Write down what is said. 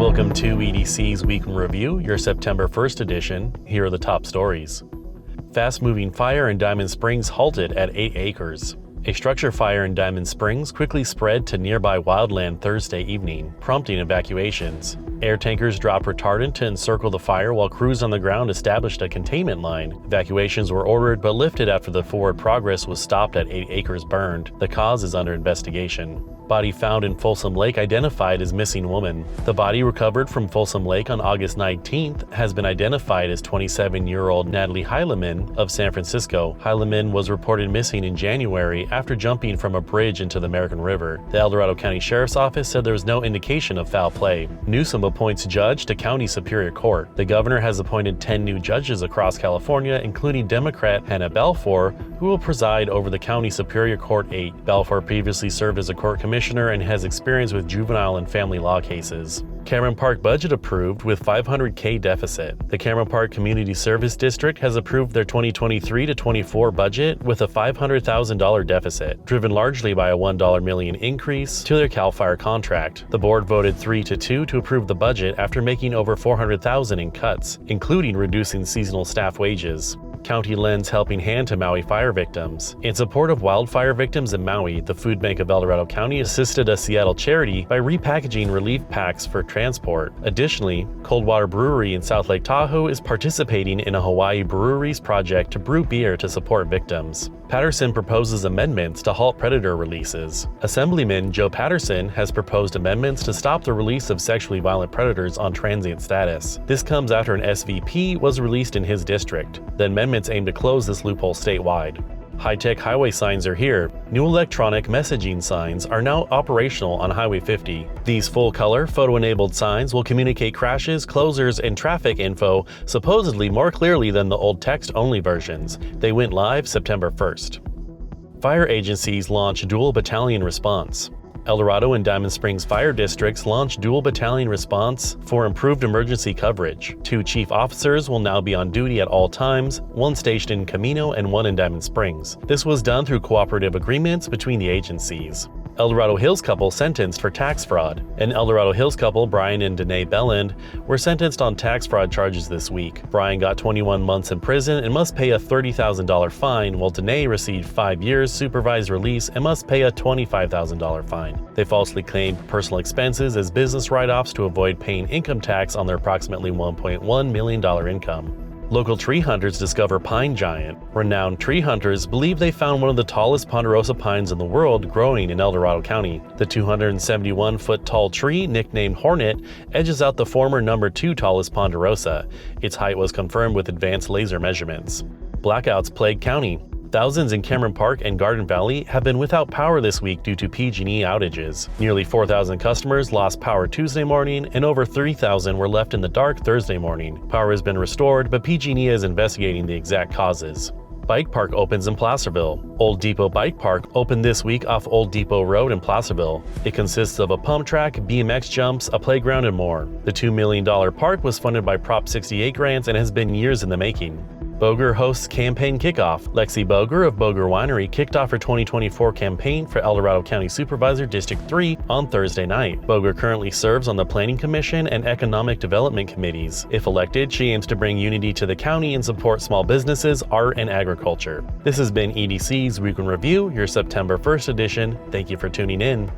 Welcome to EDC's Week in Review, your September 1st edition. Here are the top stories. Fast-moving fire in Diamond Springs halted at 8 acres. A structure fire in Diamond Springs quickly spread to nearby wildland Thursday evening, prompting evacuations. Air tankers dropped retardant to encircle the fire while crews on the ground established a containment line. Evacuations were ordered but lifted after the forward progress was stopped at 8 acres burned. The cause is under investigation. Body found in Folsom Lake identified as missing woman. The body recovered from Folsom Lake on August 19th has been identified as 27-year-old Natalie Heilemann of San Francisco. Heilemann was reported missing in January after jumping from a bridge into the American River. The El Dorado County Sheriff's Office said there was no indication of foul play. Newsom appoints judge to County Superior Court. The governor has appointed 10 new judges across California, including Democrat Hannah Balfour, who will preside over the County Superior Court 8. Balfour previously served as a court commissioner and has experience with juvenile and family law cases. Cameron Park budget approved with $500K deficit. The Cameron Park Community Service District has approved their 2023-24 budget with a $500,000 deficit, driven largely by a $1 million increase to their CAL FIRE contract. The board voted 3-2 to approve the budget after making over $400,000 in cuts, including reducing seasonal staff wages. County lends helping hand to Maui fire victims. In support of wildfire victims in Maui, the Food Bank of El Dorado County assisted a Seattle charity by repackaging relief packs for transport. Additionally, Coldwater Brewery in South Lake Tahoe is participating in a Hawaii breweries project to brew beer to support victims. Patterson proposes amendments to halt predator releases. Assemblyman Joe Patterson has proposed amendments to stop the release of sexually violent predators on transient status. This comes after an SVP was released in his district. The amendments aim to close this loophole statewide. High-tech highway signs are here. New electronic messaging signs are now operational on Highway 50. These full-color, photo-enabled signs will communicate crashes, closures, and traffic info supposedly more clearly than the old text-only versions. They went live September 1st. Fire agencies launch dual battalion response. El Dorado and Diamond Springs fire districts launched dual battalion response for improved emergency coverage. 2 chief officers will now be on duty at all times, one stationed in Camino and one in Diamond Springs. This was done through cooperative agreements between the agencies. El Dorado Hills couple sentenced for tax fraud. An El Dorado Hills couple, Brian and Danae Belland, were sentenced on tax fraud charges this week. Brian got 21 months in prison and must pay a $30,000 fine, while Danae received 5 years supervised release and must pay a $25,000 fine. They falsely claimed personal expenses as business write-offs to avoid paying income tax on their approximately $1.1 million income. Local tree hunters discover pine giant. Renowned tree hunters believe they found one of the tallest ponderosa pines in the world growing in El Dorado County. The 271-foot tall tree, nicknamed Hornet, edges out the former number 2 tallest ponderosa. Its height was confirmed with advanced laser measurements. Blackouts plague county. Thousands in Cameron Park and Garden Valley have been without power this week due to PG&E outages. Nearly 4,000 customers lost power Tuesday morning and over 3,000 were left in the dark Thursday morning. Power has been restored, but PG&E is investigating the exact causes. Bike park opens in Placerville. Old Depot Bike Park opened this week off Old Depot Road in Placerville. It consists of a pump track, BMX jumps, a playground, and more. The $2 million park was funded by Prop 68 grants and has been years in the making. Boeger hosts campaign kickoff. Lexi Boeger of Boeger Winery kicked off her 2024 campaign for El Dorado County Supervisor District 3 on Thursday night. Boeger currently serves on the Planning Commission and Economic Development Committees. If elected, she aims to bring unity to the county and support small businesses, art, and agriculture. This has been EDC's Week in Review, your September 1st edition. Thank you for tuning in.